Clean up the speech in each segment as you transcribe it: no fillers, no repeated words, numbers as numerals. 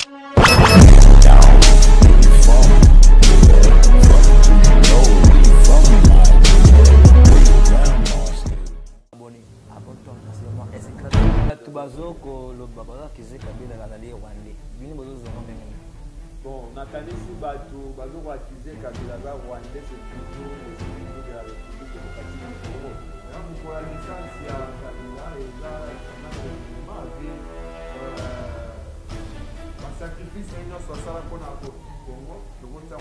Bon, on a canisi bateau, bateau va accuser Kabila Rwandais, c'est toujours les ennemis de la République démocratique du Congo. Là, pour la licence, il y a Kabila et là, on a un sacrifice, il y a 60 pour le Congo, le monde a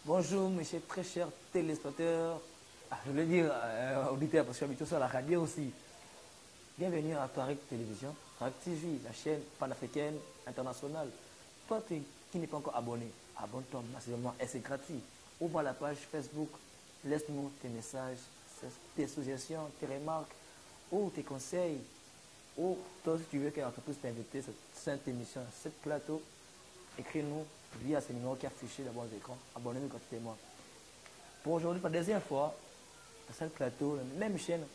Bonjour, mes très chers téléspectateurs, je veux dire auditeurs, parce que je suis habitué sur la radio aussi. Bienvenue à Touareg Télévision, Touareg TV, la chaîne panafricaine internationale. Toi qui n'es pas encore abonné, abonne-toi massivement et c'est gratuit. Ouvre la page Facebook, laisse-nous tes messages, tes suggestions, tes remarques ou tes conseils. Ou toi, si tu veux que l'entreprise t'invite cette émission, ce plateau, écris-nous via ce numéro qui est affiché dans vos écrans. Abonnez-nous gratuitement. Pour aujourd'hui, pour la deuxième fois, dans ce plateau, la même chaîne,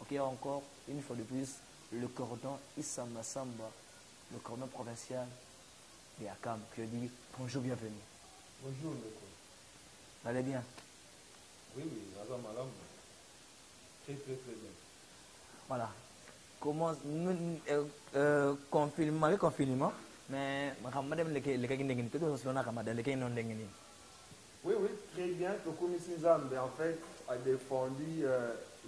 il y a encore une fois de plus le cordon Issa Massamba, le cordon provincial de Akam. Je dis bonjour, bienvenue. Bonjour, Ndeko. Vous allez bien? Oui, madame. Très bien. Voilà. Comment confinement, mais Ramadan oui, très bien. Tokumi Sinzambe, en fait, a défendu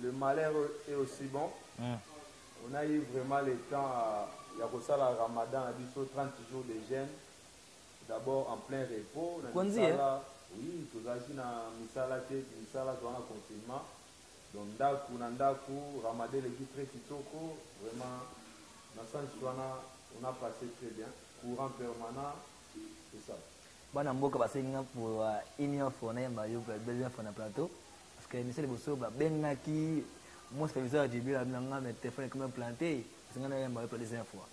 le malheur est aussi bon. On a eu vraiment le temps à la Ramadan, à 30 jours de jeûne. D'abord en plein repos. Oui, tout ça, misala confinement. Donc, Nandaku, Ramadan, l'équipe très kitoko, vraiment, on a passé très bien. Courant permanent, c'est ça. Bon, on va passer pour une fois, deuxième fois dans le plateau. Parce que M. Bosso, mon superviseur a dit que mes téléphones sont plantés. C'est pour la deuxième fois.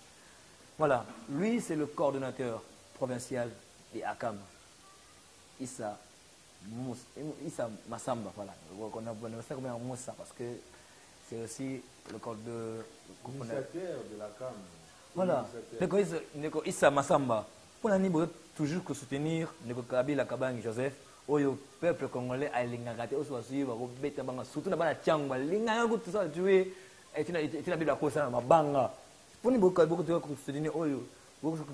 Voilà, lui, c'est le coordonnateur provincial de Akam. Issa Massamba, voilà. On a ça comme un Moussa parce que c'est aussi le coordonnateur de l'Akam. Voilà, Issa Massamba, pour l'année, toujours que soutenir Kabila Kabangi Joseph, le peuple congolais a l'ingagate, surtout dans la Tchangwa, l'ingagate, tout ça, jouer, et tu n'as pas la cause à ma banga. Pour nous, beaucoup de soutenir, toujours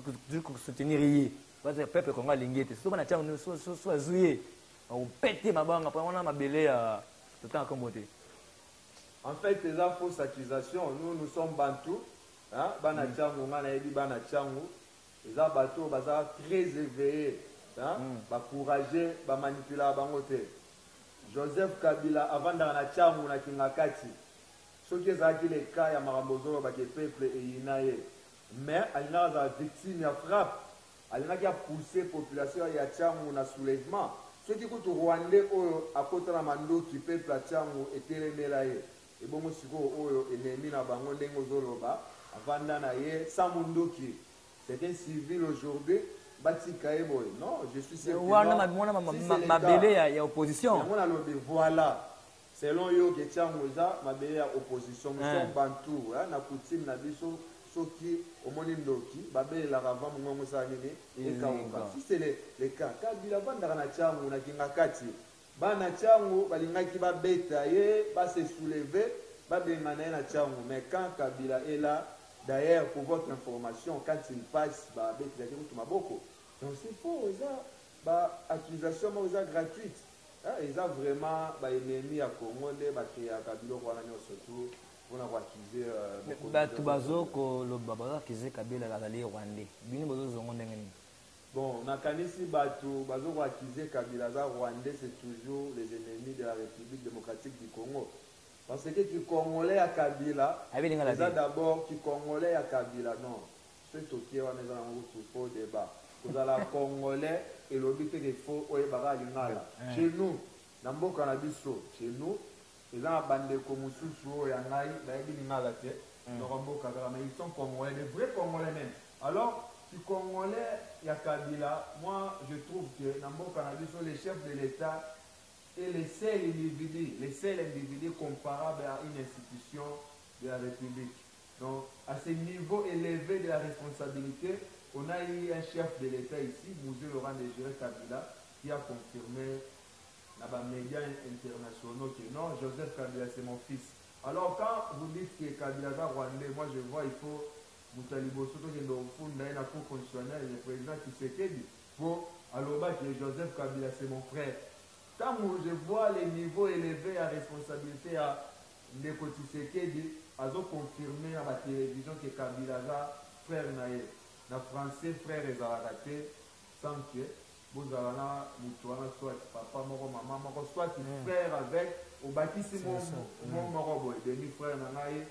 soutenir, le peuple congolais l'ingagate, surtout dans la Tchangwa, soit joué, on pète ma banga, après on a ma belée à tout le temps accommoder. En fait, les fausses accusations, nous sommes bantous. Bana Tchango, Bana Tchango, les bateaux très éveillés, courageux, manipuler bangote. Joseph Kabila, avant d'en Tchango, na Kingakati, ce qui est les cas, il y a Marambozo, le peuple et Inaye. Mais il y a des victimes, il y a frappe, il y a poussé la population, il y a Tchango, na soulèvement. Ce qui est Rwandais, à côté de la mando qui peuple à Tchango, et Télémélaye. Et bon, si vous avez mis la bango d'Engozoloba, c'est un civil aujourd'hui. Non, je suis sûr. Il y a opposition. Voilà. Selon yo, ma belle opposition. Nous sommes bantou. Na coutume, na biso, soki, omonindoki, babel la ravant, mon si c'est le cas, Kabila Bandara na Tchango, na Kingakati, Bana Tchango, Balingaki ba beta, ba se soulever, ba bengana na Tchango. Mais quand Kabila est là, d'ailleurs, pour votre information, quand il passe, donc c'est faux, ça, accusation gratuite. Ils ont vraiment ennemi à Congo, créé à Kabila, surtout, pour avoir accusé. Bon, on a canisi Batou, Bazo accusé Kabila Rwandais, c'est toujours les ennemis de la République démocratique du Congo. Parce que tu Congolais à Kabila, c'est d'abord tu Congolais à Kabila, non. C'est tout qui est en faux débat. Vous avez Congolais et l'objet des faux, chez nous, dans le cannabis, chez nous, ils ont abandonné comme sous et en aïe, ils sont Congolais, les vrais Congolais même. Alors, si Congolais, il y a Kabila, moi je trouve que dans mon Canada, sont les chefs de l'État et les seuls individus comparables à une institution de la République. Donc, à ce niveau élevé de la responsabilité, on a eu un chef de l'État ici, Mouzé Laurent Désiré Kabila, qui a confirmé dans les médias internationaux que non, Joseph Kabila, c'est mon fils. Alors, quand vous dites que Kabila est rwandais, moi je vois, il faut Moutalibo Soto qui est dans la Cour constitutionnelle, le président Tshisekedi, pour alors que Joseph Kabila, c'est mon frère. Quand je vois les niveaux élevés à responsabilité à Ndeko Tshisekedi, ils ont confirmé à la télévision que Kabila est frère naïe. Na français, frère et raté, sans que vous avez soit papa, maman, soit frère avec, au bâtiment, mon morobo, demi-frère naïe,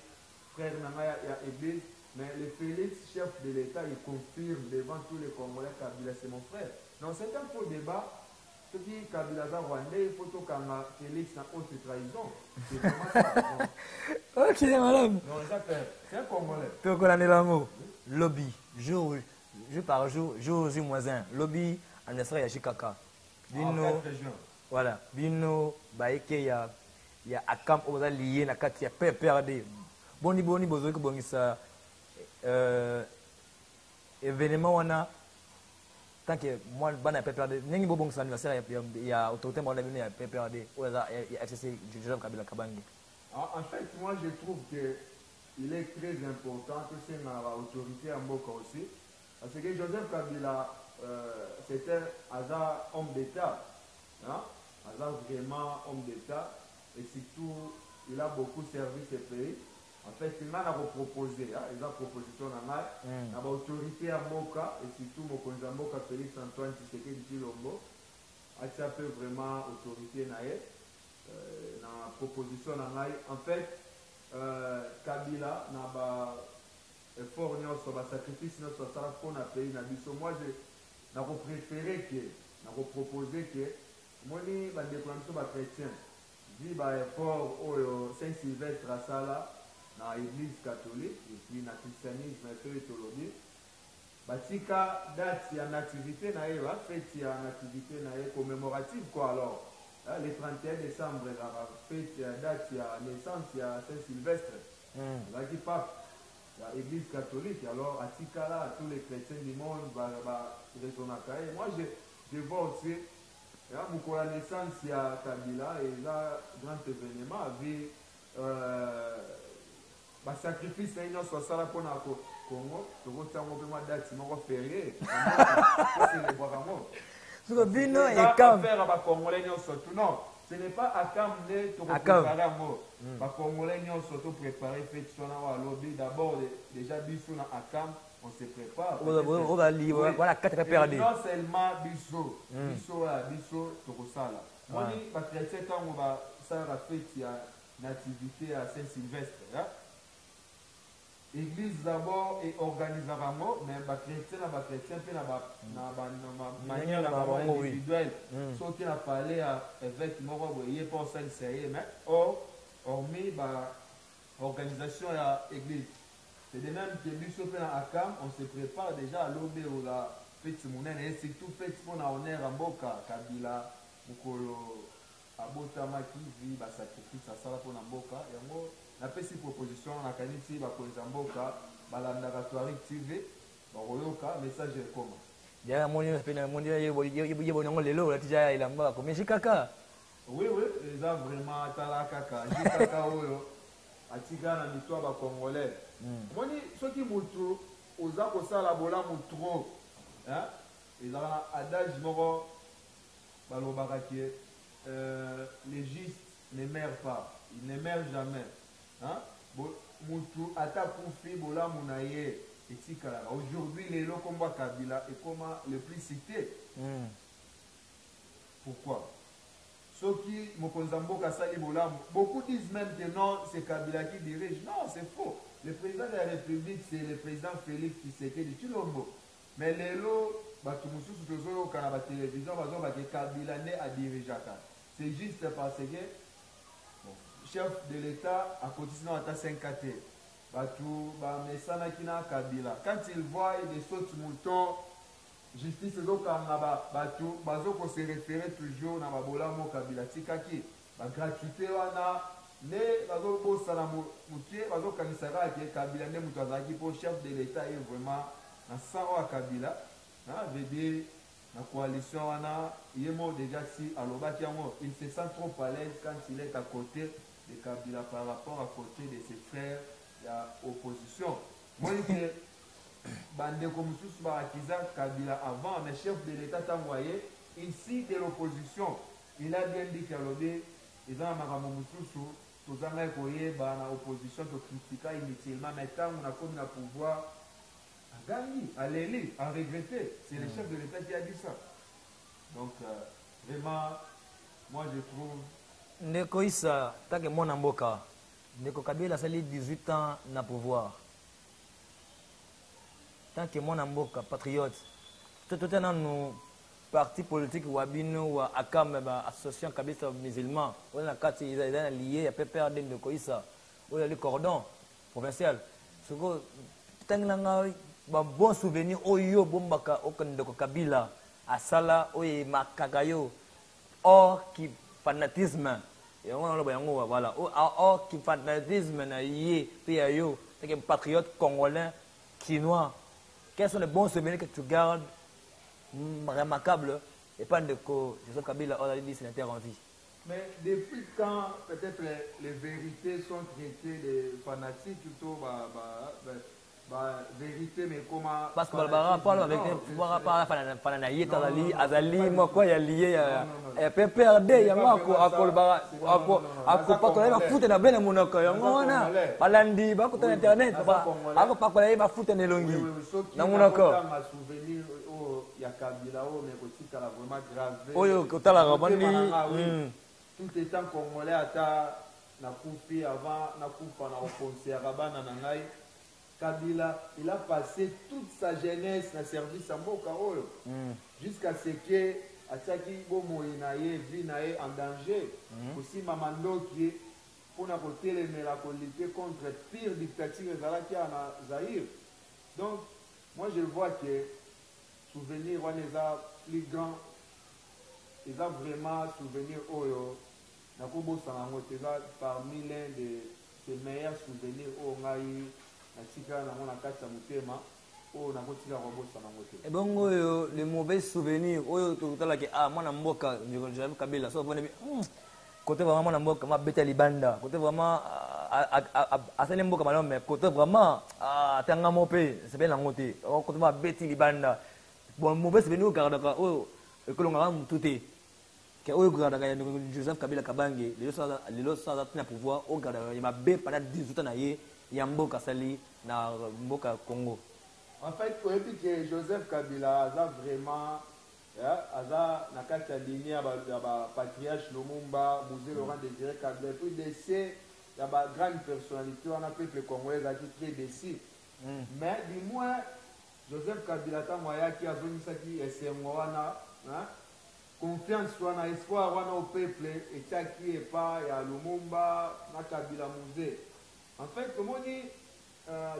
frère naïe à l'église. Mais le Félix, chef de l'État, il confirme devant tous les Congolais Kabila, c'est mon frère. Donc c'est un faux débat. Ce qui est Kabila rwandais, il faut que Félix n'a haute trahison. C'est comment ça? Ok, madame. Non, c'est un Congolais. Tu connais l'amour. Lobby, jour par jour, jour moins 1. Lobby, en Israël, il y a Chikaka. Bino, voilà. Bino, Baïke, il y a Akam, on va lier, il y a PPRD. Boni, bozo, que bon, ça. Événement, on a. Tant que moi, je suis PPRD, il y a autorité, il y a PPRD, il y a FCC, Joseph Kabila Kabangi. En fait, moi, je trouve qu'il est très important que c'est l'autorité en Mboka aussi. Parce que Joseph Kabila, c'était un homme d'État. Hein? Un vraiment homme d'État. Et surtout, il a beaucoup servi ce pays. En fait, il m'a proposé, il a proposition dans l'autorité à Moka et surtout Mokonza Moka Félix Antoine Tshisekedi Tshilombo. Il a fait vraiment autorité dans la proposition. En fait, Kabila n'a effort sur le sacrifice sur pour le pays. Moi, j'ai préféré que, j'ai proposé que, moi, je suis un chrétien. Je dis effort au Saint-Sylvestre à Sala. Dans l'église catholique et puis dans le christianisme et la théologie. Batika date y a une activité fête y a une activité commémorative quoi alors. Le 31 décembre la fête date y a naissance y a Saint-Sylvestre. Là qui pape l'église catholique alors à Tikala tous les chrétiens du monde résonnent. Moi je vois aussi pour la naissance y a Kabila et là grand événement avec sacrifice na ino so sala pona ko Congo to ko tango be ma date moko férié c'est le boiramo so bino et kam faire ba congolais nyo so tout non ce n'est pas à Kam ne to préparer mo ba congolais nyo so to préparer fête sona wa lobby d'abord déjà biso na Akam on se prépare on va lire voilà 4 PRD non seulement biso to ko sala moni ba chrétien tango ba sala fête ya nativité à Saint-Sylvestre L'église d'abord est organisée mais les chrétiens de manière individuelle. Ceux qui ont parlé avec Morobo, il n'y a pas de sérieux, mais hormis l'organisation de l'église. C'est de même que nous sommes à Akam, on se prépare déjà à l'aube ou la fête monnaie, et surtout fête pour l'honneur à Mboka, Kabila, Mukolo, Abotama qui vit, sacrifice à Sala pour Mboka. La petite proposition, on a qualifié la Mboka, Balandaratoire TV, Baroyoka, message de comment. Il y a un monde qui est bon, mais j'ai caca. Oui, ils ont vraiment talakaka. J'ai caca, Atika na mitwa ba Congolais. Moni, ceux qui moutrou, aux akosa la bola moutro, ils ont un adage moro, balobarakie, les gistes ne meurent pas, ils ne meurent jamais. Moutou ata koufi bola mounaye etikala. Aujourd'hui les lokomba Kabila est comme le plus cité. Pourquoi? Ceux qui Mokonzamboka sali bola, beaucoup disent même que non, c'est Kabila qui dirige. Non, c'est faux. Le président de la République, c'est le président Félix Tshisekedi Tshilombo. Mais les lots, Batumusu Sotozo au Canada télévision, Kabila n'est à diriger. C'est juste parce que chef de l'État a continué à 5 KT. Batou, Mesana Kina Kabila. Quand ils voient des sauts moutons, justice et donc Batou, Bazo qu'on se référait toujours dans Babola Mo Kabila. Tikaki, la gratuité, wana, mais Bazo Bossala Mouké, Bazo Kanisara qui est Kabila, ne Moutazaki pour chef de l'État est vraiment dans Sawa Kabila. Veut dire, la coalition, wana, il est mort déjà si, alors il se sent trop à l'aise quand il est à côté de Kabila par rapport à côté de ses frères. Opposition. Moi, je dis que Kabila avant, mais chef de l'État t'a envoyé ici de l'opposition. Il a bien dit qu'il ils ont l'opposition de critiquer inutilement. Maintenant, on a comme le pouvoir à gagner, à l'élire, à regretter. C'est le chef de l'État qui a dit ça. Donc, vraiment, moi je trouve. Nekoïsa, tant que mon amboka. Ndeko Kabila a 18 ans na pouvoir. Tant que mon amboka, patriote, tout un nos partis politiques ou abino ou akam association Kabila musulman, on a quatre ils sont liés à PPRD de Koïsa, ou le cordon provincial. Ce que tant que bon souvenir oyo bombaka okandeko Kabila asala oye makagayo or qui fanatisme. Voilà. Or, qui fanatisme, c'est un patriote congolais, chinois. Quels sont les bons souvenirs que tu gardes remarquables et pas de que Joseph Kabila a dit c'est interrompu. Mais depuis quand peut-être les vérités sont traitées de fanatiques, plutôt vérité, mais comment. Parce que Barbara parle avec Fananaïe, Azali, moi quoi, il y a lié à PPRD, il y a moi à Colbara, à Copa, va foutre dans Ben Monaco, il y a moi, Balandi, va foutre Internet, à Copa, va foutre dans Longi, dans Monaco. Il y a Kabila, mais aussi qu'elle a vraiment gravé. Oh, quand tu as la rabandi, tout étant congolais, à na coupi avant, na coupa, na concert, Rabana, Nangaï. Kabila, il a passé toute sa jeunesse dans le service à Mboka jusqu'à ce que Ataki Bomo Inaye, Vinaye en danger. Aussi Mamando qui est pour lutter contre la pire dictature qui a en Zaïre. Donc, moi je vois que souvenir, on les a plus grands, ils ont vraiment souvenir Oyo. Nakubo Sangamote parmi l'un de ses meilleurs souvenirs au Ngaï. Et bon, les mauvais souvenirs, moi, Mboka, je Kabila, côté vraiment, Mboka, ma bête libanda, côté vraiment, à Mboka, mais côté vraiment, à Tangamopé, c'est bien l'angoté, côté ma bête libanda. Bon, mauvais souvenirs, car que l'on a tout est. Joseph Kabila Kabange, les autres sans pouvoir, au Gada, il m'a bé pendant 18 ans. Yamboka Sali na Mboka Congo. En fait, pour que Joseph Kabila a vraiment na kati ya ligne ya patriarche Lumumba, Musée Laurent Désiré Kabila, puis décès ya ba grande personnalité on a peuple congolais qui très décis. Mais du moins Joseph Kabila ta moya qui a zoni saki esengo wana, confiance wana, espoir wana au peuple et qui est pas ya Lumumba na Kabila Musée. En fait, comme on dit,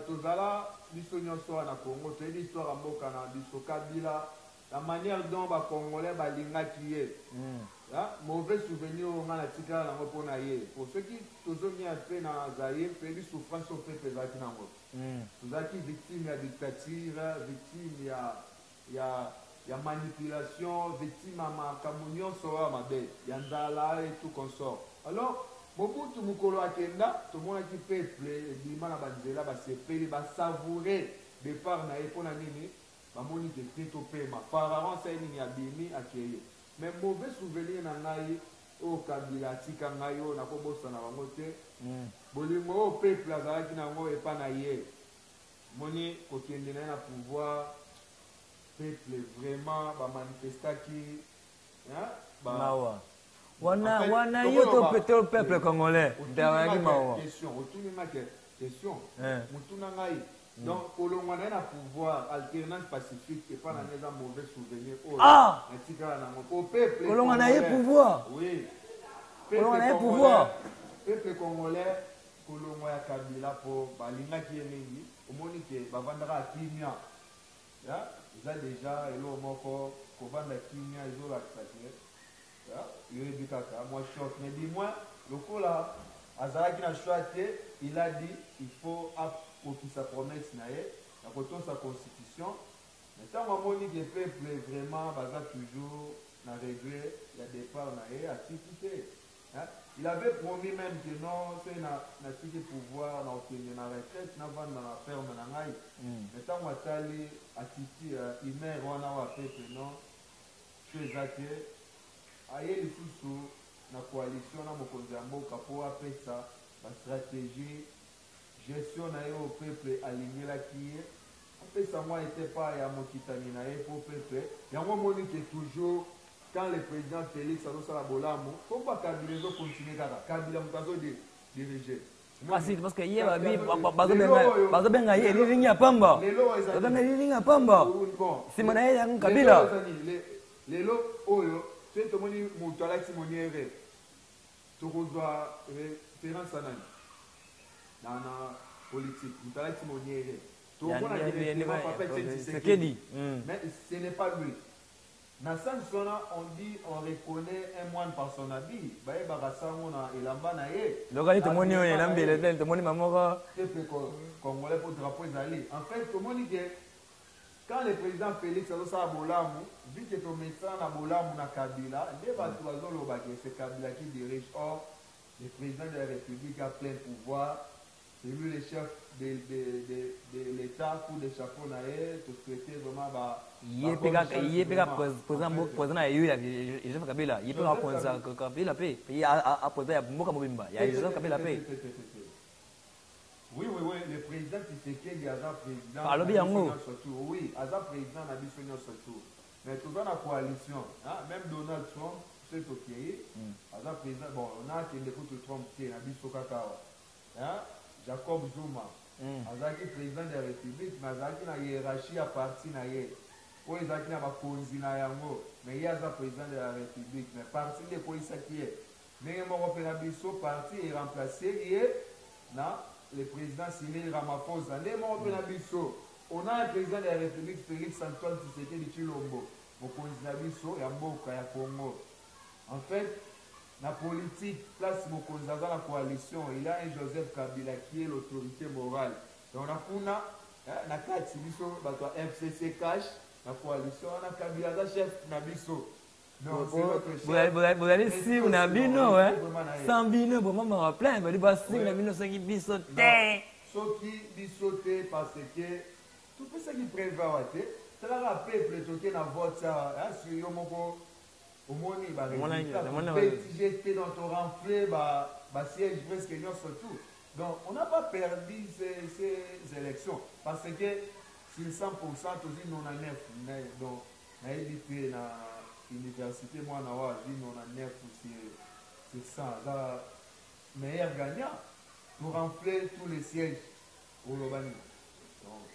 Tozala, l'histoire na Congo, c'est l'histoire à Mboka na biso Kabila, la manière dont les Congolais balinga qui est. Mauvais souvenir on a la tika na ngopona ye. Pour ceux qui toujours bien fait na Zaïre, fait des souffrances au peuple zaki na ngo. Tozaki victime de dictature, victime ya manipulation, victime à ma communion sera ma belle, yandala et tout consort. Alors Mobutu Mukolo Akenda, tout le monde qui peuple, Bima na Banzela, se paye, savourer départ na epona nini, bamoni de Tito Pema. Pharaon ça ni abimi akeye. Mais mauvais souvenir na ngai au Kabila tika ngai o na ko bossa na bango te. Bolingo o peuple azalaki na ngo epa na ye. Moni kokende na pouvoir peuple vraiment ba manifestaki Mawa. Wana yoto pétrole peuple congolais. Question, question. Mutuna ngai. Donc, au long on a un pouvoir alternance pacifique et pas un mauvais souvenir. Ah! Au peuple. Au long on a un pouvoir. Oui. Au long on a un pouvoir. Peuple congolais, kolongo ya Kabila po balingaki ye mingi omoni ke bavandaka kimia ya eza déjà elo moko kovanda kimia ezolakisa te yoyebi kaka mwa choc mais du moins lokola azalaki na choix te il a dit il faut akokisa promesse na ye na kotosa constitution mais ntango amoni ke peuple vraiment baza toujours na regret ya départ na ye atiki te. Il avait promis même que non, c'est na tiki pouvoir na okende na retraite na vanda na ferme na ngai. Mais tant watali atiki imer wana wa peuple non, chez ate aye lisusu na coalition na mokonzi ya mboka po apesa ba stratégie gestion na ye au peuple alingelaki ye apesa mwa ete pa ya mokitani na ye po peuple yango moni ke toujours quand le président Félix Adosala Bolamo, faut pas Kabila continuer kaka. Kabila mutazo diriger. Ah si, parce que hier bazo benga hier ligne ya pamba. Bazo benga ligne ya pamba. Si manaye ya Kabila. Lelo oyo, c'est tout moni mutala timoniere. Tokozwa référence anani. Dans politique, mutala timoniere. Tout le monde a dit c'est ce dit. Mais ce n'est pas lui. Dans ce sens-là, on reconnaît un moine par son habit. Baye bagasango na elamba na ye. Lokali to moni oyo na mbele to moni mamoko. Congolais pour drapeau ezali. En fait, tout moni que quand le président Félix Adosala Bolamu, vu que ton médecin na Bolamu na Kabila, les batu bazoloba que c'est Kabila qui dirige. Or, le président de la République a plein pouvoir. C'est lui le chef de l'État pour les chapeaux na ye, to souhaiter vraiment ba yepeka président ya yuya Joseph Kabila yepeka konza Kabila pe a président ya mboka mobimba ya Joseph Kabila pe. Oui, le président Tshisekedi aza président. Alobi yango. Oui, aza président na biso surtout. Mais tout dans la coalition, même Donald Trump, c'est OK. Aza président, bon, on a qui écoute Trump qui na biso kaka. Jacob Zuma. Azaki président de la République, mais azaki na hiérarchie à parti na ye. Oyo ezaki na bakonzi na yango, mais ye aza président de la République, mais parti de koisaki ye. Ndenge moko mpe na biso parti eremplace ye na le président Cyril Ramaphosa. Ndenge moko mpe na biso, on a un président de la République, Félix Antoine Tshisekedi Tshilombo, mokonzi na biso ya mboka ya Congo. En fait, la politique, place mokonzi aza la coalition, il a un Joseph Kabila qui est l'autorité morale. Donc on a kuna na kati biso bato FCC cash la coalition na Kabila aza chef na biso. Donc vous allez si on a bino sans bino bon maman plein mais ba si na bino sangi biso te. Soki biso te parce que tout ça qui prévoit te. Ça la rappelle plutôt na vote ça sur yo moko omoni ba résultat j'étais dans ton renflé ba siège presque non surtout. Donc on n'a pas perdu ces élections parce que sur 100% tous non à 9 donc na évité na université moi na wa non à 9 c'est ça la meilleur gagnant pour remplir tous les sièges au Lobani. Donc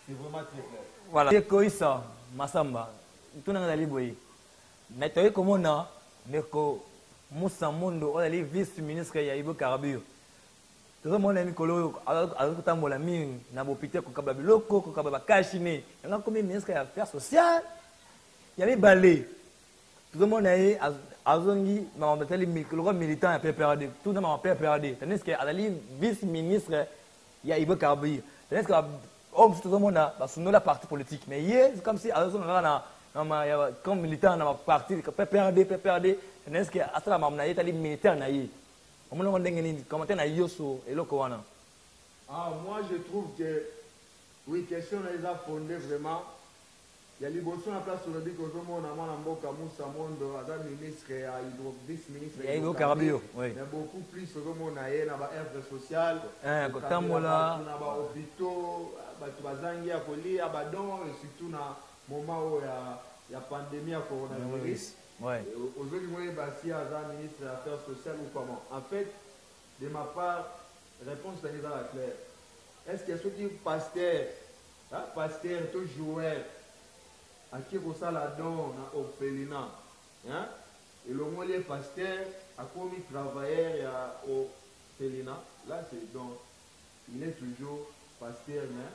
c'est vraiment très clair. Voilà. Koisa Masamba tunanga liboyi. Mais tu as comment on Moussa Mondo, on a les vice-ministres ya Ibo Karabio. Tout le monde a mis Kolo, alors que tu as mon ami, Nabopité, Kokababiloko, Kokabakashine. Il y a combien de ministres des Affaires sociales? Il y a les balais. Tout le monde a eu Azongi, le militant a PPRD. Tout le monde a PPRD. Tandis qu'il y a les vice-ministres ya Ibo Karabio. Tandis que tout le monde a la partie politique. Mais hier, c'est comme si Azongi comme militant dans ma partie PPRD n'est-ce que à ça m'a été militaire naïe on me demande comment tu as yoso et le koana. Moi je trouve que oui question les a fondé vraiment il y a libération à place sur le dit que tout le monde a mon mboka Moussa Mondo ada ministre à vice-ministre et Ibo Karabio oui mais beaucoup plus sur le monde naïe na ba œuvre sociale kotambola na ba hôpitaux ba tubazangi ya kolia ba don et surtout na moment où il y a pandémie à coronavirus. Ouais. Aujourd'hui, moi, je suis ministre des Affaires sociales ou comment. En fait, de ma part, réponse est dans la claire. Est-ce que ceux qui pasteur, tout joueur, à qui vous ça la donne au Pélina, et le mot les pasteur, à quoi ils travaillent Célina, là c'est donc, il est toujours pasteur, mais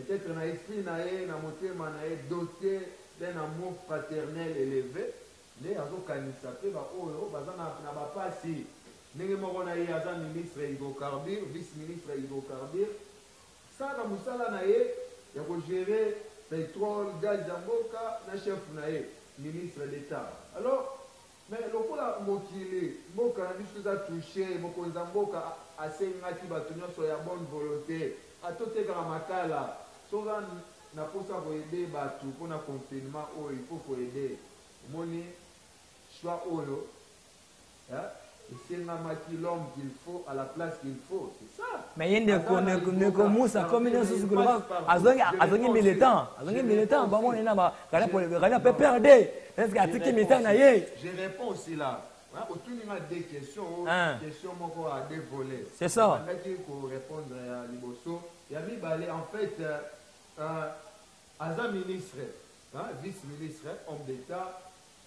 peut-être dans l'esprit, dans le doté d'un amour fraternel élevé, mais à ce canisa, il va pas si. Nous avons un ministre hydrocarbures, vice-ministre hydrocarbures. Ça, nous avons gérer pétrole, gaz d'amboka, na chef ministre d'État. Alors, mais le coup là, Mboka a juste touché, Mboka a fait sur la bonne volonté, à tout est grand makala. Souvent, n'a pas ça pour aider Batu, pour un confinement, il faut aider. Moni, choix Olo. Et c'est l'homme qu'il faut à la place qu'il faut, c'est ça. Mais il y a des Moussa comme une chose que militant, bon on est là, on peut perdre. Est-ce qu'il y a des militants là? Je réponds aussi là. Autour de des questions, questions à des volets. C'est ça. Il faut répondre à Liboso. Il y a mis en fait un ministre, vice-ministre, homme d'État.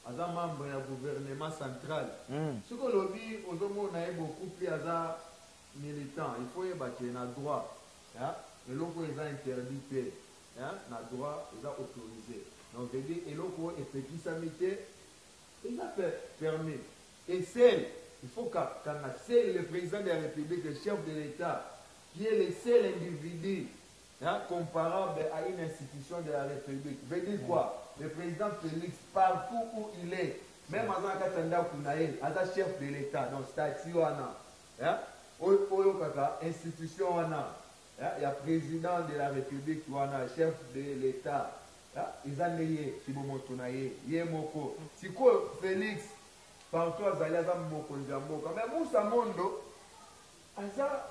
Un membre du gouvernement central. Ce que l'on dit, aux hommes, on a beaucoup plus de militants. Il faut y avoir un droit. Et l'on peut interdit. Un droit, il a autorisé. Donc, je dis, et l'on peut petit samité, il a permis. Et celle, il faut quand c'est le président de la République, le chef de l'État, qui est le seul individu comparable à une institution de la République. Veut dire quoi? Le président Félix, partout où il est, même à Katanda Kounaï, à sa chef de l'État, donc statut institution, il y a président de la République, chef de l'État, ils ont lié, si vous m'entendez, Yemoko. Si quoi Félix, partout à Zaliaza Moko Nzamboka, mais Moussa Mondo, Aza,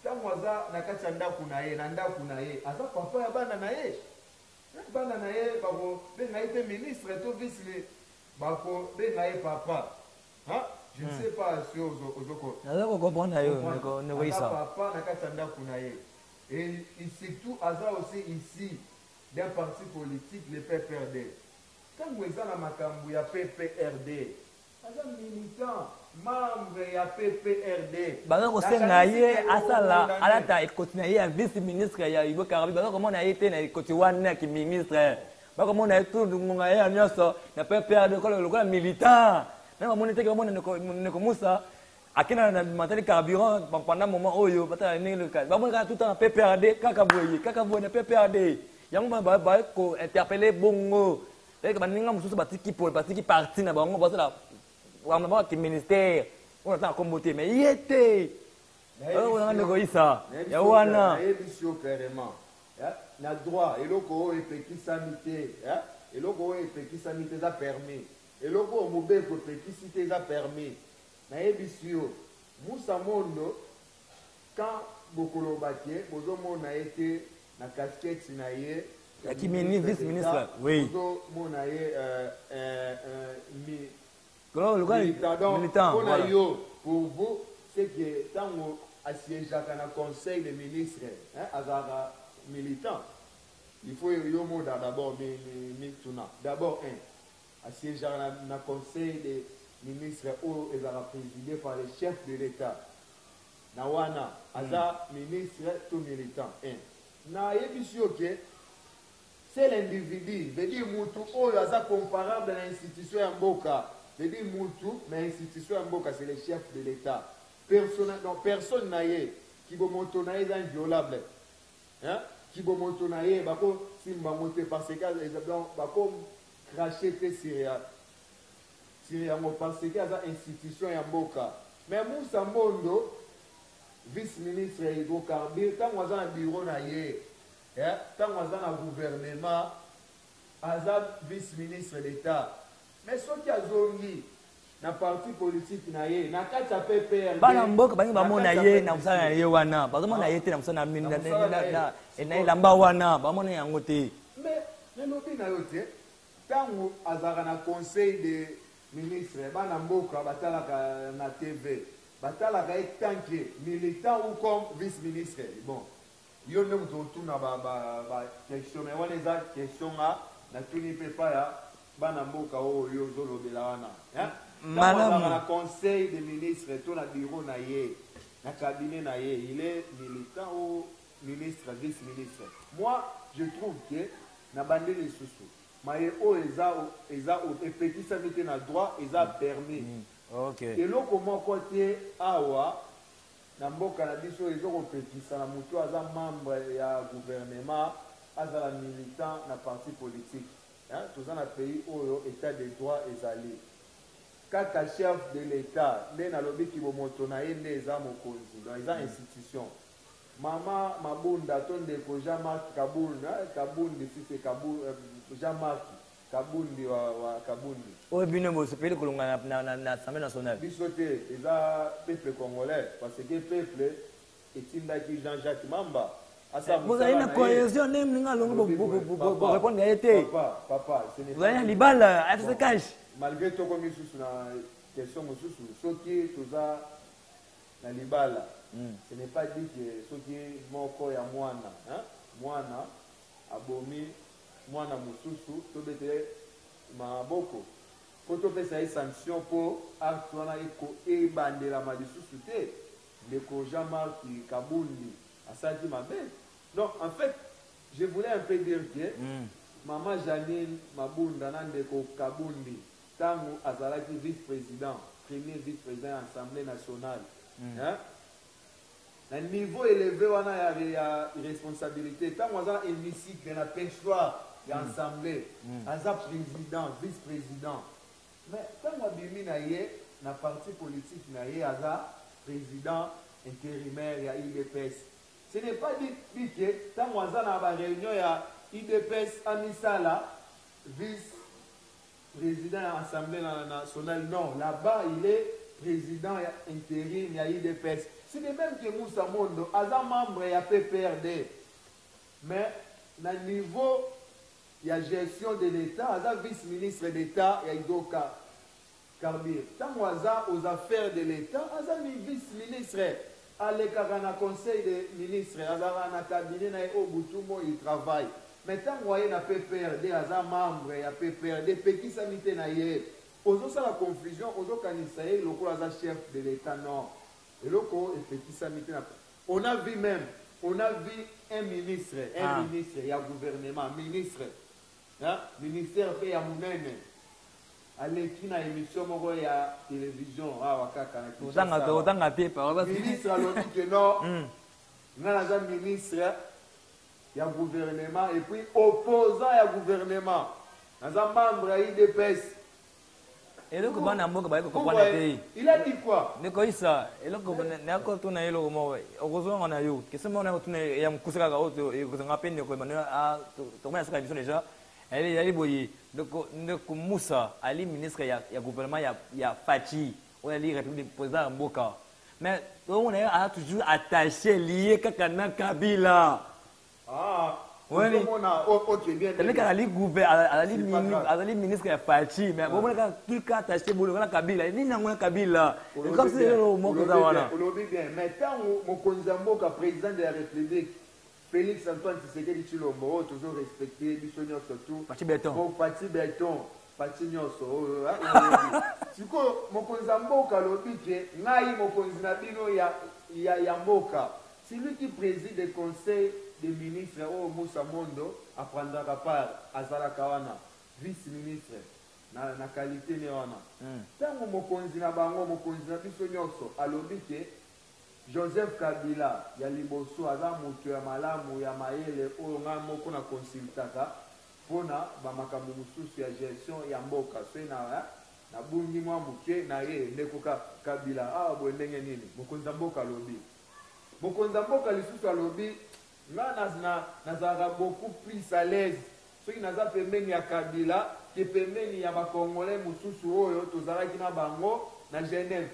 Tamwaza, Nakatanda Kounaï, Nanda Kounaï, Aza papa Yabana Naye. Bana naye bako ben été ministre et tout vice bako ben papa. Je ne sais pas si ozoko. Nazako comprendre yo ne ça. Papa nakatanda kunaye. Et surtout aza aussi ici d'un parti politique le PPRD. Quand vous êtes dans makambu ya PPRD, aza militant membre ya PPRD. Bazako senga ye asala alata ekotina ye vice ministre ya Ibo Karabi bazako mona yete na ekotiwana ki ministre. Bako mona tout ngunga ye nyoso na PPRD ko le militant. Na mona teke mona neko Musa akina na matali carburant pendant moment oyo pata ni le cas. Ba mona tout en PPRD kaka boye na PPRD. Yango ba ko interpeller bongo. Teke baninga mususu batiki parti na bango basala on a un ministère, on a un communauté, mais il était. On a un égoïsta. Il y a un carrément. Il a droit. Et l'oko est petit sanité. Et l'oko est petit sanité, ça permis. Et l'oko est petit sanité, ça permis. Il y a un Moussa Mondo, quand Bokolo Baké, Bozomo a été na casquette sinaye. Qui vice-ministre, oui. Bozomo a été militant. Pour vous, c'est que tant qu'on assiège dans le conseil des ministres, militant, il faut d'abord d'abord assiège dans le conseil des ministres où ils sont présidés par les chefs de l'État. Nawana, ministre, tout militant. C'est l'individu, veut dire Moutou, comparable à l'institution en Boka. Je dis Moutou, mais l'institution en Boka, c'est le chef de l'État. Personne n'a qui va monter inviolable. Qui va monter, si je vais monter parce que les gens vont cracher tes Syriens. Parce que c'est institution en Boka. Mais Moussa Mondo, vice-ministre hydrocarbures, quand on a un bureau, quand on a un gouvernement, vice-ministre d'État. Mais ce qui a zongi, na parti politique na ye, na kata PPRD. Bana mboka bangi bamona ye na musana ye wana. Bazomona ye te na musana na lamba wana, bamona yango te. Mais lobi na yote, tango azara na conseil des ministres, bana mboka batalaka na TV. Batalaka tant que militant ou comme vice-ministre. Bon. Yo même tout na ba question mais on les a question na tout ni pas ya bana mboka o yo zolo de la wana Madame. Conseil des ministres, tout le bureau na yé, na cabinet na yé, il est militant ou ministre, vice-ministre. Moi, je trouve que na bande les sous-sous. Mais eza petit ça na droit, eza permis. OK. Et là comment côté awa na mboka na biso ezo ko petit ça na mutu aza membre ya gouvernement, aza la militant na parti politique. Hein, tout ça na pays oyo état de droit ezali. Kaka chef de l'État, nde na lobi ki bomoto na ye nde eza mokonzi, donc eza institution. Mama Mabunda tonde ko Jean-Marc Kabundi si c'est Jean-Marc Kabundi wa Kabundi. O bino bo se pele kolonga na Assemblée nationale. Bisoté eza peuple congolais parce que peuple etindaki Jean-Jacques Mamba. Vous avez une cohésion même ninga longo bo répondre à été. Papa, ce n'est pas. Vous avez libala, afse cash. Malgré tout comme sous na question mususu, soki toza na libala. Ce n'est pas dit que soki moko ya mwana, hein? Mwana abomi mwana mususu to bete maboko. Koto pesa une sanction pour acte wana eko e bandela malisusu te. Ndeko Jean-Marc Kabundi asadi mabe. Donc en fait, je voulais un peu dire que maman Janine Mabunda Nandeko Kabundi tangu azalaki vice-président, premier vice-président de l'Assemblée nationale. Hein? Un niveau élevé wana ya responsabilité. Tangu azala hémicycle na penchoir ya assemblée, aza président, vice-président. Mais tangu abimi na ye na parti politique na ye aza président intérimaire ya IDPS. Ce n'est pas dit que tant qu'on a la réunion il y a IDPS Amisala, vice-président de l'Assemblée nationale. Non, là-bas, il est président intérim, il y a IDPS. C'est le même que Moussa Mondo, il est membre de la PPRD. Mais, à niveau, il y a gestion de l'État, il y a vice-ministre d'État, il y a Idoka Karbir. Tant qu'on a aux affaires de l'État, il y a vice-ministre. Allez, quand conseil des ministres, à cabinet, il travaille. Maintenant, vous voyez, il y a PPRD, il y a membre, il y a PPRD, petit samité, il y a la confusion, il y a chef de l'État, non. Et là, petit samité. On a vu même, un ministre, il y a gouvernement, ministre, ministère, il y a Mounene. Allez, qui n'a émission de la télévision, ministre a dit que non, nous avons un ministre, il y a gouvernement, et puis opposant à gouvernement, nous avons membre de l'IDPS. Et donc, il a dit quoi? Il a dit ça. Et donc, il a dit donc Moussa, Ali ministre il y a gouvernement il y a Fachi, on a dit République président Mboka. Mais on a toujours attaché lié Kakana Kabila. Ah. Oui. OK bien. C'est Ali gouvernement, Ali ministre il y a Fachi, mais on a tout cas attaché Boulona Kabila, ni na Kabila. Comme c'est le mot que ça wana. On le bien. Mais tant mon Mboka président de la République Félix Antoine Tshisekedi Tshilombo, toujours respecté, Bissonio surtout. Parti Béton. Parti Béton, Parti Nyoso. Siko, mokonzi mboka lobi ke, ngai mokonzi na bino ya mboka. C'est lui qui préside le conseil des ministres, Moussa Mondo, apprendra part, Azala Kawana, vice-ministre, na qualité ne wana. Tango mokonzi na bango, mokonzi na biso nyoso, alobi ke, Joseph Kabila ya liboso aza mutu ya malamu ya mayele oyo nga moko na consultaka pona ba makambo mususu ya gestion ya mboka so na bungi mwa muke na ye ndeko Kabila bo ndenge nini mokonza mboka lobi lisusu alobi nga nazaka beaucoup plus à l'aise soki naza pembeni ya Kabila ke pembeni ya bakongolais mususu oyo tozalaki na bango na Genève.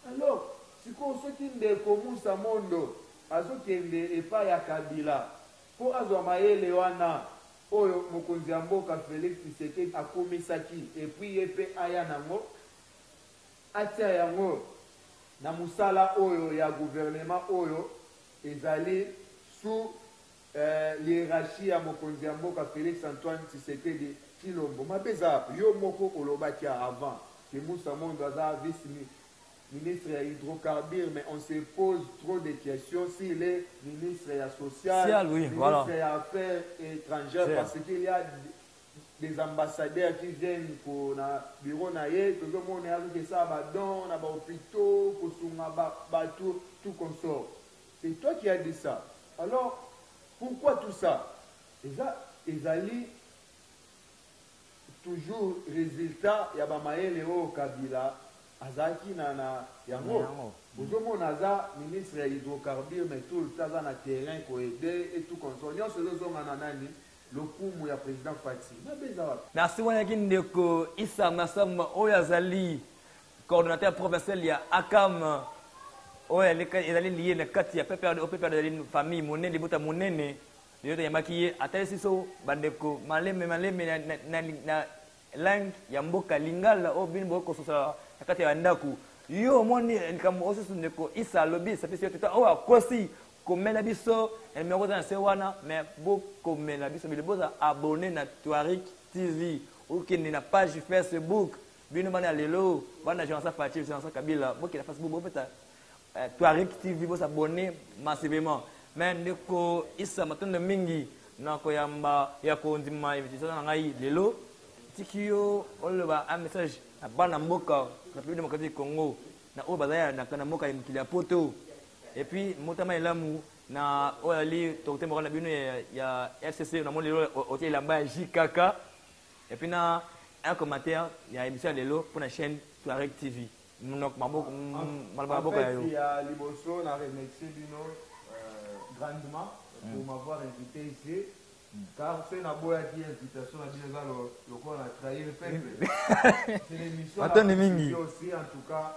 Alors siko soki ndeko Moussa Mondo azokende epai ya Kabila po azwa mayele wana oyo mokonzi ya mboka Félix Tshisekedi akomisaki epuis ye mpe aya nango atia yango na musala oyo ya gouvernement oyo ezali sous l'hierarchie ya mokonzi ya mboka Félix Antoine Tshisekedi Tshilombo. Mapeza yo moko olobaki avant que Moussa Mondo a vice-ministre à hydrocarbures, mais on se pose trop de questions s'il est ministre à social, oui, ministre voilà. à affaires étrangères, parce qu'il y a des ambassadeurs qui viennent pour le bureau naïe, tout le monde a que ça va dans les hôpitaux, pour tout comme ça. C'est toi qui as dit ça. Alors, pourquoi tout ça? Ils allaient toujours résultat, il y a Bamaël au Kabila, Azaki Nana, Yango. Aujourd'hui, on a ministre de l'hydrocarbure, mais tout le temps, on a terrain pour aider et tout comme ça. Nous sommes le coup, il y a président Fatih. Merci, Ndeko Issa Massam Oyazali, coordonnateur provincial, il y a Akam. Il est lié à Katia, au de la famille, mon les bouts à mon nez. Il y a maquillé, à tel siso, bandeko, malem, na langue, yamboka, lingala, au binboko, la Katia Andaku. Yo, mon nez, comme aussi son neko, Issa lobby, ça fait tout le temps, oh, quoi si, comme Menabiso, elle me regarde dans Sewana, mais beaucoup Menabiso, mais le beau abonné à Touarik TV, ou qui n'a pas Facebook, bino bana lelo, bana Jean-François Fatih, Jean-François Kabila, beaucoup la Facebook, peut-être. Touarik TV, vous abonnez massivement. Mais ndeko Issa matunda mingi na koyamba ya kondima invitation na ngai lelo tikio oloba un message na bana mboka na République démocratique Congo na o bazaya na kana mboka mukili ya poto et puis motama elamu na oyali tokte moko na bino ya FCC na moni lelo hôtel lamba JKK et puis na un commentaire ya émission lelo pour la chaîne Touareg TV donc maboko malbaboka ya yo il y a liboso na remercier bino grandement pour m'avoir invité ici, car c'est une bonne invitation à dire le qu'on a trahi le peuple. C'est l'émission aussi, en tout cas,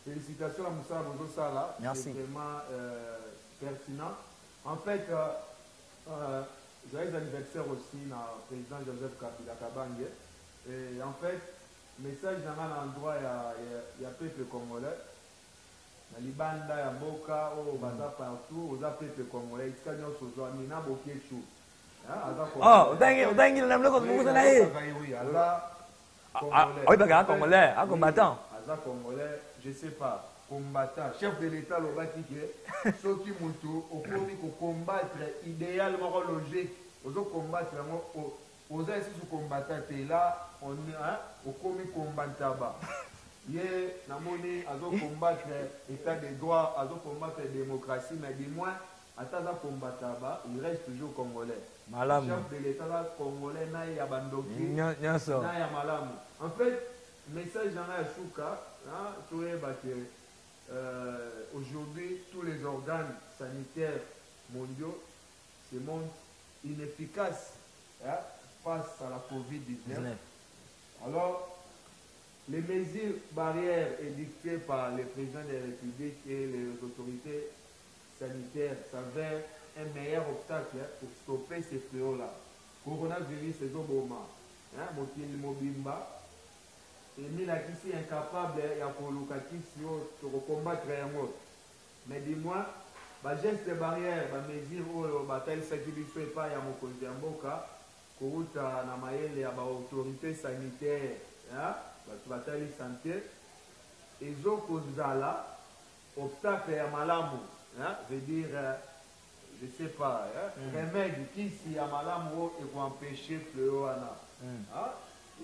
félicitations à Moussa Bozo Sala, c'est vraiment pertinent. En fait, joyeux anniversaire aussi à président Joseph Kabila Kabange. Et en fait, message dans un endroit, il y a peuple congolais. Na libanda ya mboka o baza partout oza peuple congolais iska nyonso ozwa mina bokechu otangi na mloko kukuza na ye oibaka congolais a combattant aza congolais je sais pas combattant chef de l'état lobaki ke soki mutu okomi ko combattre idéal moko logique ozo combattre yango oza esi combattant te là on okomi combattaba Hier, Namoni a combattre l'état de droit, a combattre la démocratie, mais du moins, à Taza combattaba, il reste toujours congolais. Malam. Chef de l'état congolais, n'a Bandoki, n'a Malam. En fait, message dans la Chouka, aujourd'hui, tous les organes sanitaires mondiaux se montrent inefficaces face à la COVID-19. Alors, les mesures barrières édictées par les présidents de la République et les autorités sanitaires s'avèrent un meilleur obstacle pour stopper ces fléaux-là. Coronavirus et Zoboma, Mokil Mobimba, et Milakisi incapable de combattre un mot. Mais dis-moi, geste barrière, mesure où bataille sécurité pas ya mokonzi ya mboka, kuruta na mayele ya autorité sanitaire, bataille santé, et zokozala obstacle ya malamu, veut dire, je sais pas, remède qui si ya malamu et pour empêcher fléau wana.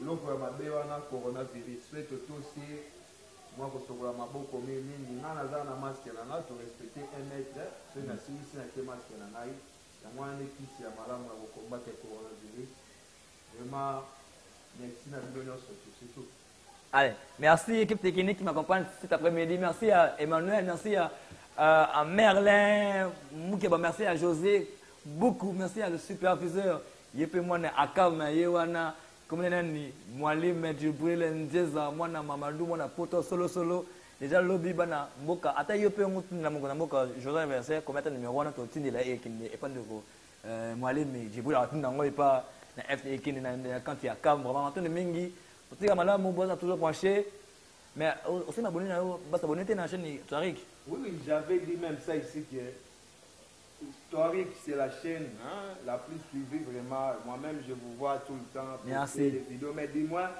Loko ya mabe wana coronavirus, fait tout aussi moi ko sokola maboko mingi ngana za na masque na nga to respecter 1 mètre, c'est na sisi na ke masque na ngai, ya mwana qui si ya malamu na combattre coronavirus. Vraiment merci na bino surtout. Allez, merci équipe technique qui m'accompagne cet après-midi. Merci à Emmanuel, merci à Merlin, Moukeba, merci à José, beaucoup. Merci à le superviseur. Yepe mwana Akam, Yewana, comme les Mwalim, Djibril, Ndjeza, mwana Mamadou, mwana Poto, solo. Déjà, lobby bana Mboka. Ata Yepe Moutou na Mboka, José anniversaire, comme étant numéro 1, tu t'es là et qui n'est pas de vous. Mwalim, Djibril, Atunango, et pas na FT, qui n'est quand il y a Akam, vraiment, Antoine Mingi. Madame, on toujours penché, mais aussi ma bonne abonné à la chaîne Touareg. Oui, j'avais dit même ça ici que Touareg c'est la chaîne la plus suivie vraiment. Moi-même je vous vois tout le temps. Merci. Les vidéos, mais dis-moi,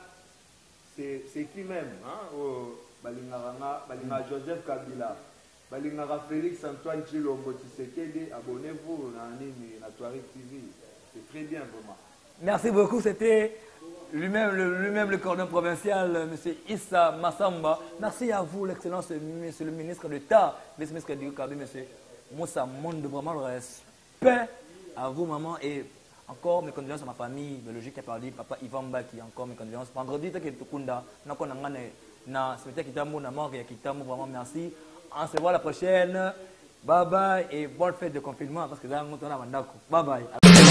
c'est qui même Balinga Joseph Kabila, Balinga Félix Antoine Tshilombo Tshisekedi, abonnez-vous à Touareg TV. C'est très bien vraiment. Merci beaucoup, c'était lui-même le coordonnateur provincial, M. Issa Massamba. Merci à vous, l'excellence, monsieur le ministre d'État, vice-ministre du Cabinet, M. Moussa Monde, vraiment le respect à vous, maman, et encore mes condoléances à ma famille biologique qui a parlé, papa Ivan Baki, encore mes condoléances. Vendredi, tu es Tukunda, na cimetière Kitamo, na mort Kitamo, vraiment merci. On se voit la prochaine. Bye bye et bonne fête de confinement parce que là, on a un bye bye.